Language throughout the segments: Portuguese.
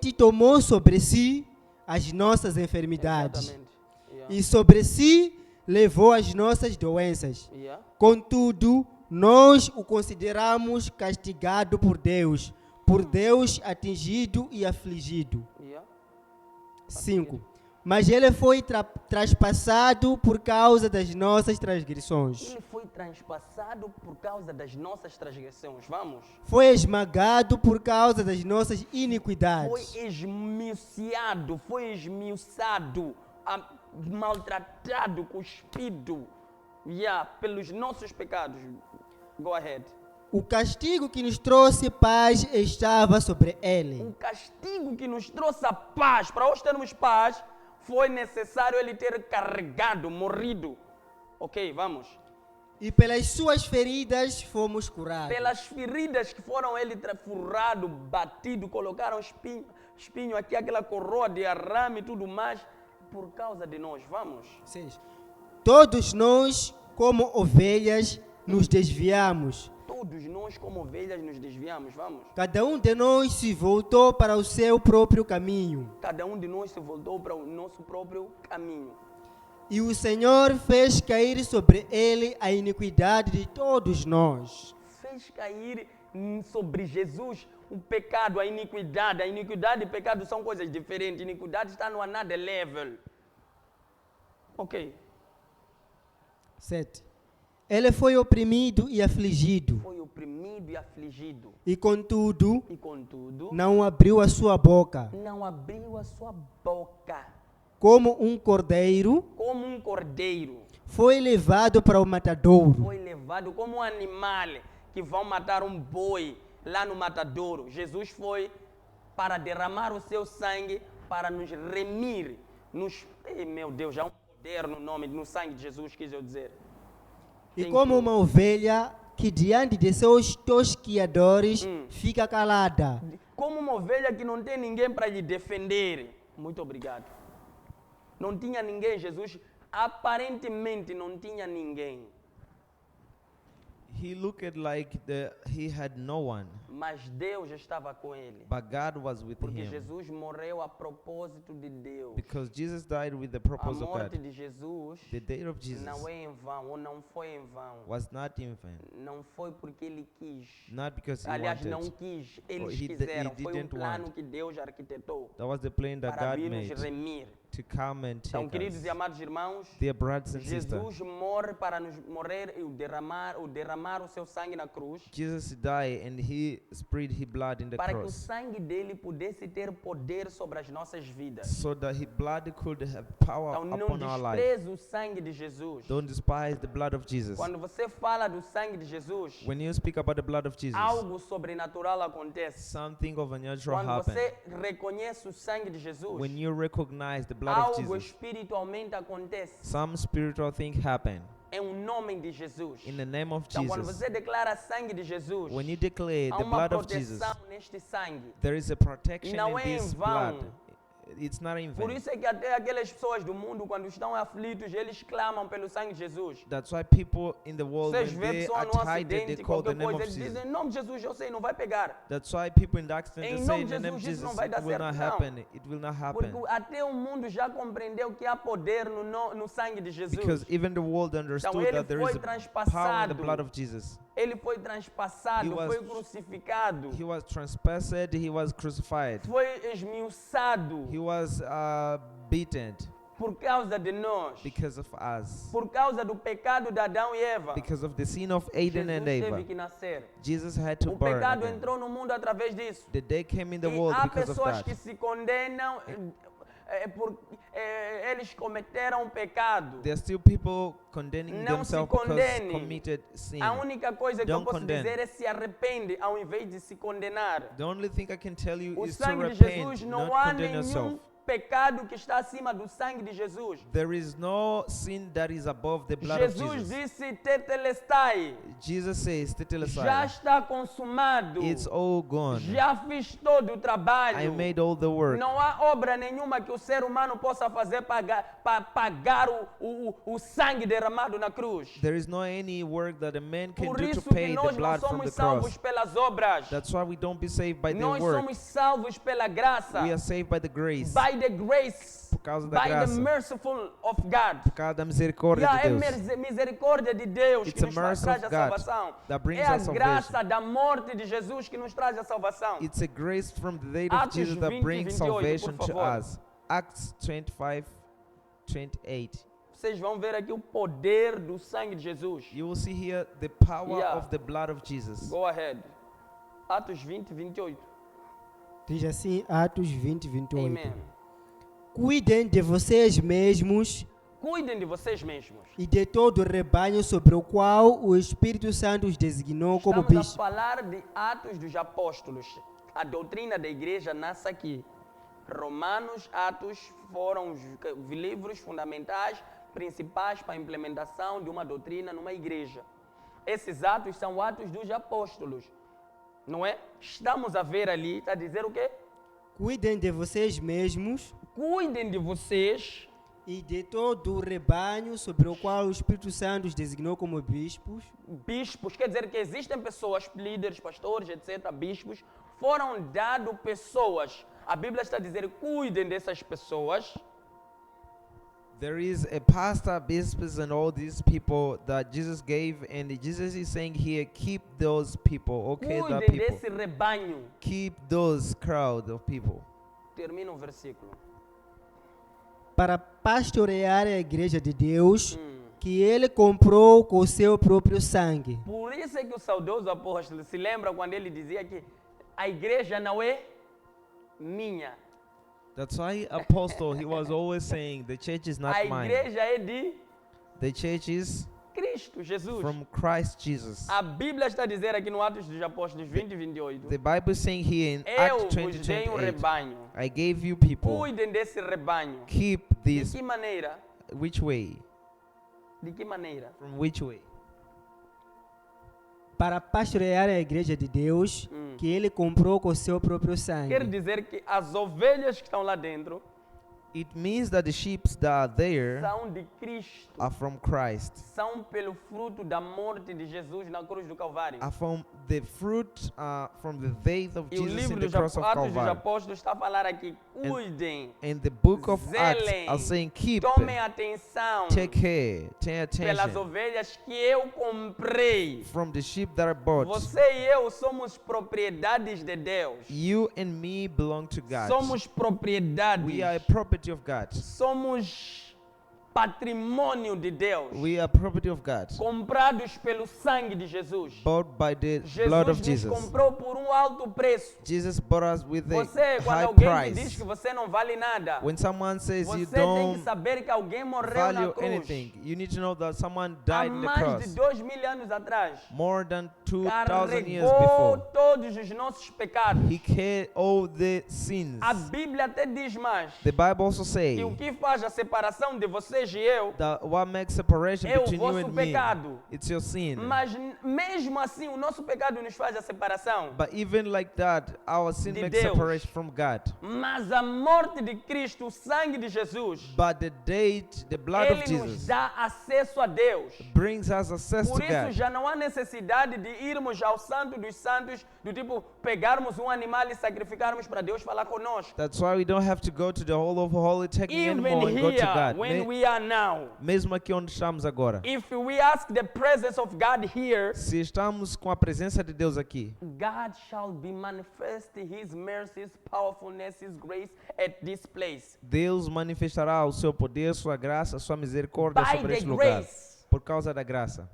igualmente tomou sobre si as nossas enfermidades Exatamente. Yeah. e sobre si levou as nossas doenças. Yeah. Contudo, nós o consideramos castigado por Deus atingido e afligido. Yeah. 5. Mas ele foi traspassado por causa das nossas transgressões. Ele foi transpassado por causa das nossas transgressões. Vamos. Foi esmagado por causa das nossas Foi iniquidades. esmiuçado, maltratado, cuspido, pelos nossos pecados. Go ahead. O castigo que nos trouxe paz estava sobre ele. O castigo que nos trouxe a paz, para hoje termos paz, foi necessário ele ter carregado, morrido. Ok, vamos. E pelas suas feridas fomos curados. Pelas feridas que foram ele furrado, batido, colocaram espinho aqui, aquela coroa de arame e tudo mais, por causa de nós. Vamos. 6. Todos nós, como ovelhas, nos desviamos. Todos nós, como ovelhas, nos desviamos. Vamos. Cada um de nós se voltou para o seu próprio caminho. Cada um de nós se voltou para o nosso próprio caminho. E o Senhor fez cair sobre ele a iniquidade de todos nós. Fez cair sobre Jesus o pecado, a iniquidade. A iniquidade e pecado são coisas diferentes. A iniquidade está no another level. Ok. 7. Ele foi oprimido e afligido, Foi oprimido e afligido. e contudo E contudo, não abriu a sua boca. não abriu a sua boca. Como um cordeiro, Como um cordeiro. foi levado para o matadouro. Foi levado como um animal que vão matar um boi lá no matadouro. Jesus foi para derramar o seu sangue para nos remir. Meu Deus, há um poder no sangue de Jesus, quis eu dizer. E Thank como you. uma ovelha que diante de seus tosquiadores fica calada, Como uma ovelha que não tem ninguém para lhe defender. Muito obrigado. Não tinha ninguém, Jesus aparentemente não tinha ninguém. He looked like he had no one, Mas Deus estava com ele. but God was with Porque him. Jesus morreu a propósito de Deus. Because Jesus died with the A purpose of morte God. de Jesus The death of Jesus não é em vão, ou não foi em vão. was not in vain. Não foi porque ele quis. Not because he Aliás, não wanted. quis. Eles he quiseram. Foi um didn't plano want. que Deus arquitetou That was the plan that para God vir nos made remir. to come and Então, take queridos us. e amados irmãos, Dear brothers and sisters, Jesus morre para nos morrer e derramar o seu sangue na cruz, Jesus died and he spread his blood in the para que o cross sangue dele pudesse ter poder sobre as nossas vidas. so that his blood could have power Então, não upon our life. despreze o sangue de Jesus. Don't despise the blood of Jesus. Quando você fala do sangue de Jesus, When you speak about the blood of Jesus, algo sobrenatural acontece. something of unnatural Quando happens. você reconhece o sangue de Jesus, When you recognize the blood of algo Jesus, espiritualmente acontece. some spiritual thing happen É um nome de Jesus. in the name of Então, quando Jesus. você declara sangue de Jesus, When you declare há the uma blood of Jesus, proteção neste sangue. there is a protection Não in é em this vão. blood. It's not in Por vain. isso é que até aquelas pessoas do mundo, quando estão aflitos, eles clamam pelo sangue de Jesus. That's why people in the world, Vocês when vêem a they pessoa are num tied, they acidente, call the qualquer name coisa, of eles Jesus. dizem, em nome de Jesus, eu sei, não vai pegar. That's why people in the accident Em they say nome in de the name of Jesus, isso Jesus, não vai dar it will not certo, não. happen. It will not happen. Porque até o mundo já compreendeu que há poder no sangue de Jesus. Because even the world understood ele that there foi is a power in the transpassado. blood of Jesus. Ele foi transpassado, He was- foi crucificado, He was transpassed, he was crucified, foi esmiuçado he was beaten por causa de nós. because of us. Por causa do pecado de Adão e Eva. Because of the sin of Adam and Jesus Eva, teve que nascer. Jesus had to O burn pecado again. entrou no mundo através disso. The day came in the E world há because of pessoas that. que se condenam eles cometeram pecado. There are still people condemning Não se themselves because condene. committed sin. A única coisa que eu Don't posso condemn. dizer é se arrepende ao invés de se condenar. The only thing I can tell you O is to sangue de repent, Jesus not não há condemn yourself. nenhum pecado que está acima do sangue de Jesus. There is no sin that is above the blood of Jesus Jesus. disse, tetelestai, Jesus says, já "Tetelestai, está consumado. it's all gone. Já fiz todo o trabalho. I made all the work." Não há obra nenhuma que o ser humano possa fazer para pagar o sangue derramado na cruz. There is no any work that a man can Por do to isso que pay the nós não blood from somos the salvos cross. pelas obras. That's why we don't be saved by the Nós work. somos salvos pela graça. We are saved by the grace. By the grace. Por causa da By the graça. merciful of God. Por causa da misericórdia Yeah, de é Deus. misericórdia de Deus It's que a nos mercy traz of a God salvação. that brings É a us graça salvation. da morte de Jesus que nos traz a salvação. It's a grace from the death of Atos Jesus that 20, brings 28, salvation por to favor. us. Acts 25:28. Vocês vão ver aqui o poder do sangue de Jesus. You will see here the power Yeah. of the blood of Jesus. Go ahead. Atos 20, 28. Diz assim, Atos 20, 28. Amen. Cuidem de vocês mesmos Cuidem de vocês mesmos. e de todo o rebanho sobre o qual o Espírito Santo os designou como Estamos a bispos. falar de Atos dos Apóstolos. A doutrina da igreja nasce aqui. Romanos, Atos foram os livros fundamentais, principais para a implementação de uma doutrina numa igreja. Esses atos são atos dos apóstolos. Não é? Estamos a ver ali, está a dizer o quê? Cuidem de vocês mesmos Cuidem de vocês e de todo o rebanho sobre o qual o Espírito Santo os designou como bispos. bispos, quer dizer que existem pessoas, líderes, pastores, etc., bispos, foram dados pessoas. A Bíblia está a dizer, cuidem dessas pessoas. There is a pastor, bishops, and all these people that Jesus gave, and Jesus is saying here, keep those people, okay, the Cuidem people. desse rebanho. Keep those crowd of people. Termina o versículo. Para pastorear a igreja de Deus, que ele comprou com o seu próprio sangue. Por isso é que o saudoso apóstolo se lembra quando ele dizia que a igreja não é minha. That's why Apostle, he was always saying, the church is not A mine. igreja é de The church is Cristo, Jesus. from Christ Jesus. A Bíblia está a dizer aqui no Atos dos Apóstolos 20 e 28. The Bible is saying here in Eu Acts vos dei 20:28, rebanho. I gave you people. Cuidem desse rebanho. Keep De this. que maneira? Which way? De que maneira? From which way? Para pastorear a igreja de Deus, que ele comprou com o seu próprio Quer sangue. dizer que as ovelhas que estão lá dentro It means that the sheep that are there são de Cristo. are from Christ, São pelo fruto da morte de Jesus na cruz do Calvário. are from the fruit, from the faith of E o Jesus in livro the dos cross of Atos dos Calvary. Apóstolos está a falar aqui, cuidem, And the book of Acts zelem, are saying, keep, tomem atenção take care, pay pelas attention ovelhas que eu comprei. from the sheep that are bought. Você e eu somos propriedades de Deus. You and me belong to God. Somos propriedades. We are a property of God. Somos patrimônio de Deus. We are property of God, Comprados pelo sangue de Jesus. bought by the blood of Jesus nos Jesus. comprou por um alto preço. Jesus bought us with a Você, quando high alguém te diz price. que você não vale nada, When someone says you você tem que don't saber que alguém morreu na value cruz. anything, you need to know that someone Há died on the mais cross de 2000 anos atrás. more than 2,000 years Carregou before. todos os nossos pecados. He carried all the sins. A Bíblia até diz mais. The Bible also says Que o que faz a separação de vocês e eu that what makes separation é o between you vosso and me, pecado. it's your sin. Mas mesmo assim, o nosso pecado nos faz a separação. But even like that, our sin De makes Deus. separation from God. Mas a morte de Cristo, o sangue de Jesus, But the blood ele of nos Jesus dá acesso a Deus. brings us access Por to isso God. já não há necessidade de irmos ao Santo dos Santos, do tipo pegarmos um animal e sacrificarmos para Deus falar conosco. That's why we don't have to go to the Hall of Holy taking Even anymore and go to here, God. when we are now, Mesmo aqui onde estamos agora. if we ask the presence of God here, Se estamos com a presença de Deus aqui, God shall be manifest His mercy, His powerfulness, His grace at this place. Deus manifestará o seu poder, sua graça, sua misericórdia By sobre the este lugar. grace. Por causa da graça.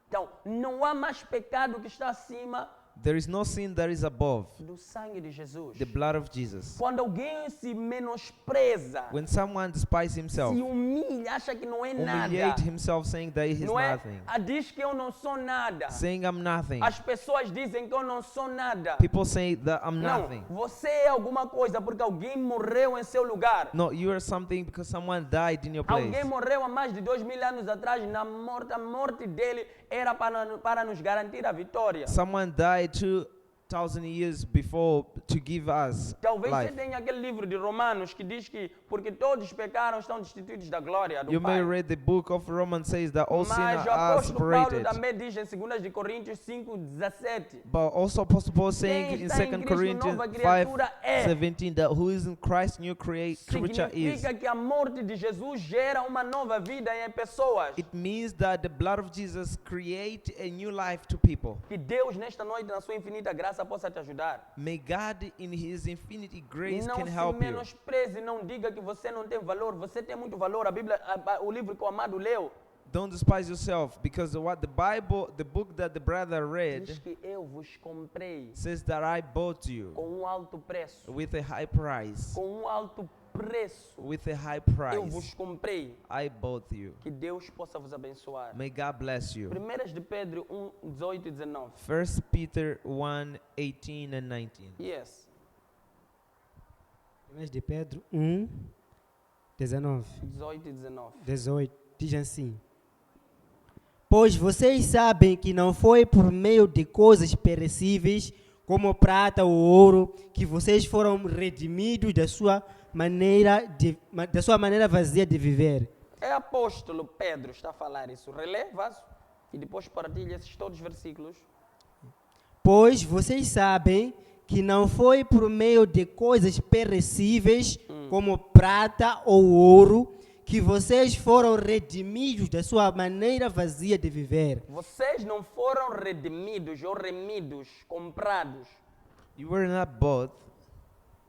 Então, não há mais pecado que está acima There is no sin that is above do sangue de Jesus. the blood of Jesus. Quando alguém se menospreza, When someone despises himself, se humilha, acha que não é nada, humiliate himself, saying that he is não é? nothing, Diz que eu não sou nada. saying I'm nothing. As pessoas dizem que eu não sou nada. People say that I'm Não, nothing. você é alguma coisa porque alguém morreu em seu lugar. No, you are something because someone died in your place. Alguém morreu há mais de 2000 anos atrás. A morte dele era para nos garantir a vitória. Someone died 2,000 years before to give us Talvez você life. tenha aquele livro de Romanos que diz que porque todos pecaram estão destituídos da glória do You may Pai. read the book of Romans says that all Mas sinners o are apóstolo Paulo separated. também diz em 2 de Coríntios 5:17. But also Apostle Paul saying Quem in está em 2 Cristo, Corinthians nova criatura é. 5:17 that who is in Christ new creature is. Significa que a morte de Jesus gera uma nova vida em pessoas. It means that the blood of Jesus create a new life to people. Que Deus nesta noite na sua infinita graça possa te ajudar. May God in his infinity grace Não can se help you. menospreze, não diga que você não tem valor. Você tem muito valor. A Bíblia, o livro que o amado leu, Don't despise yourself because what the book that the brother diz read que eu vos comprei says that I bought you com alto preço. with a high price. Com alto preço, With a high eu vos price, comprei. I bought you. Que Deus possa vos abençoar. May God bless you. 1 de Pedro 1:18 e 19. 1 Peter 1:18 and 19. Yes. 1 de Pedro 1, 19. 18 e 19. 18, diz assim: Pois vocês sabem que não foi por meio de coisas perecíveis, como prata ou ouro, que vocês foram redimidos da sua maneira vazia de viver. É apóstolo Pedro está a falar isso. Relê, vaso, e depois partilha esses todos os versículos. Pois vocês sabem que não foi por meio de coisas perecíveis, como prata ou ouro, que vocês foram redimidos da sua maneira vazia de viver. Vocês não foram redimidos ou remidos, comprados You were not bought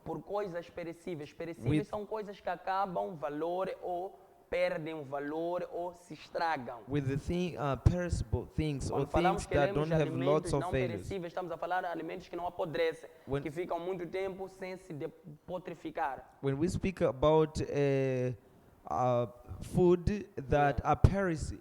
por coisas perecíveis. Perecíveis With- são coisas que acabam valor ou perdem o valor ou se estragam. with the perishable things or Quando falamos things que that queremos don't have lots alimentos of não values. perecíveis, estamos a falar de alimentos que não apodrecem, When- que ficam muito tempo sem se potrificar. When we speak about food that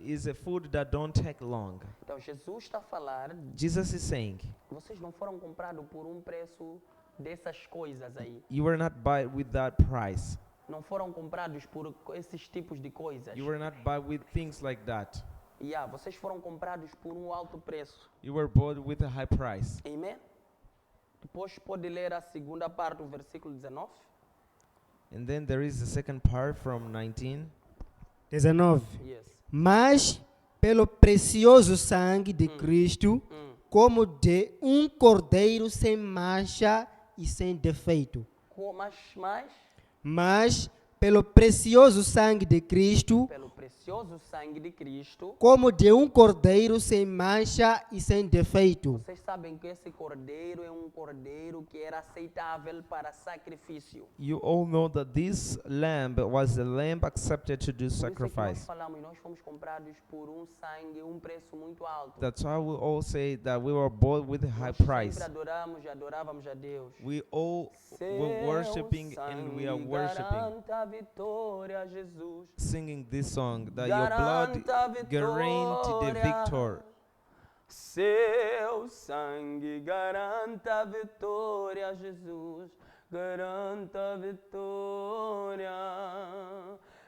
is a food that don't take long. Então Jesus está a falar, Jesus is saying, vocês não foram comprados por um preço dessas coisas aí. you were not bought with that price. Não foram comprados por esses tipos de coisas. You were not bought with things like that. Vocês foram comprados por um alto preço. You were bought with a high price. Amém? Depois pode ler a segunda parte do versículo 19. And then there is the second part from 19. 19. Yes. Mas, pelo precioso sangue de Cristo, como de um cordeiro sem mancha e sem defeito. Mas, pelo precioso sangue de Cristo, Pelo precioso sangue de Cristo, como de um cordeiro sem mancha e sem defeito. vocês sabem que esse cordeiro é um cordeiro que era aceitável para sacrifício. You all know that this lamb was a lamb accepted to do Por isso é que nós sacrifice. falamos, nós fomos comprados por um sangue, um preço muito alto. That's why we all say that we were bought with a high Nós price. sempre adorávamos a Deus. We all were worshiping and we are worshiping, Garanta a vitória, Jesus. singing this song that your blood Garanta a guaranteed the victor. Seu sangue garanta a vitória, Jesus. Garanta a vitória.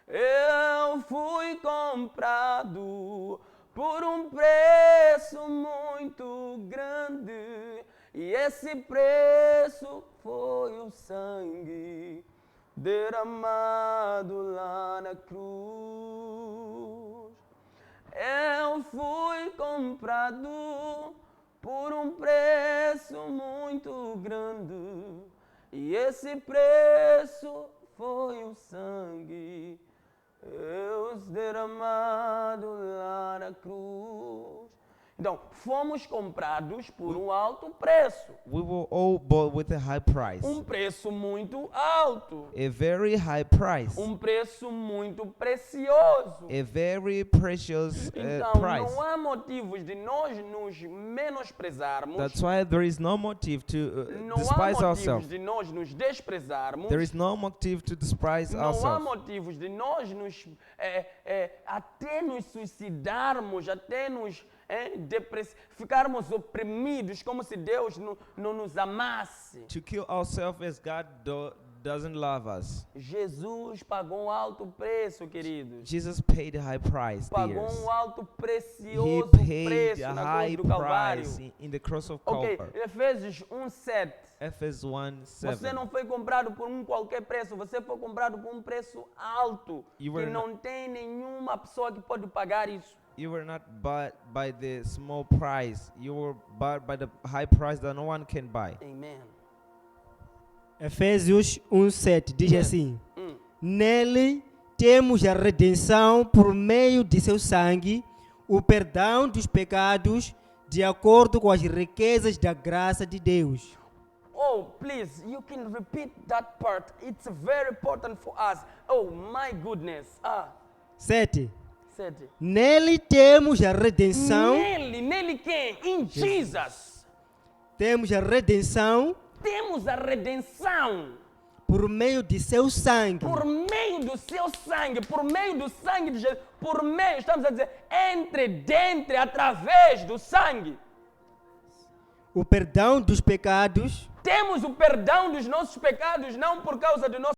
Eu fui comprado por um preço muito grande. E esse preço foi o sangue derramado lá na cruz. Eu fui comprado por um preço muito grande. E esse preço foi o sangue Deus derramado lá na cruz. Então, fomos comprados por um alto preço. We were all bought with a high price. Preço muito alto. A very high price. Preço muito precioso. A very precious Então, price. não há motivos de nós nos menosprezarmos. That's why there is no motive to Não há despise motivos ourselves. de nós nos desprezarmos. There is no motive to despise Não há ourselves. motivos de nós até nos suicidarmos, até nos ficarmos oprimidos, como se Deus não nos amasse. To kill ourselves as God doesn't love us. Jesus pagou um alto preço, queridos. Jesus paid a high price, Pagou dears. um alto He precioso paid preço a na high cruz do Calvário. price in the cross of Ok, Calvary. Efésios 1:7. Ephesians 1:7. Você não foi comprado por qualquer preço, você foi comprado por um preço alto, You que were não tem nenhuma pessoa que pode pagar isso. You were not bought by the small price. You were bought by the high price that no one can buy. Amen. Efésios 1:7 diz Yes. assim: Hum. Nele temos a redenção por meio de seu sangue, o perdão dos pecados, de acordo com as riquezas da graça de Deus. Oh, please, you can repeat that part. It's very important for us. Oh, my goodness. 7. 7. Nele temos a redenção, Nele quem? In Jesus. temos a redenção Temos a redenção por meio de seu sangue. por meio do seu sangue, por meio do sangue de Jesus, por meio, estamos a dizer, dentro, através do sangue. O perdão dos pecados Temos o perdão dos nossos pecados, não por causa do nosso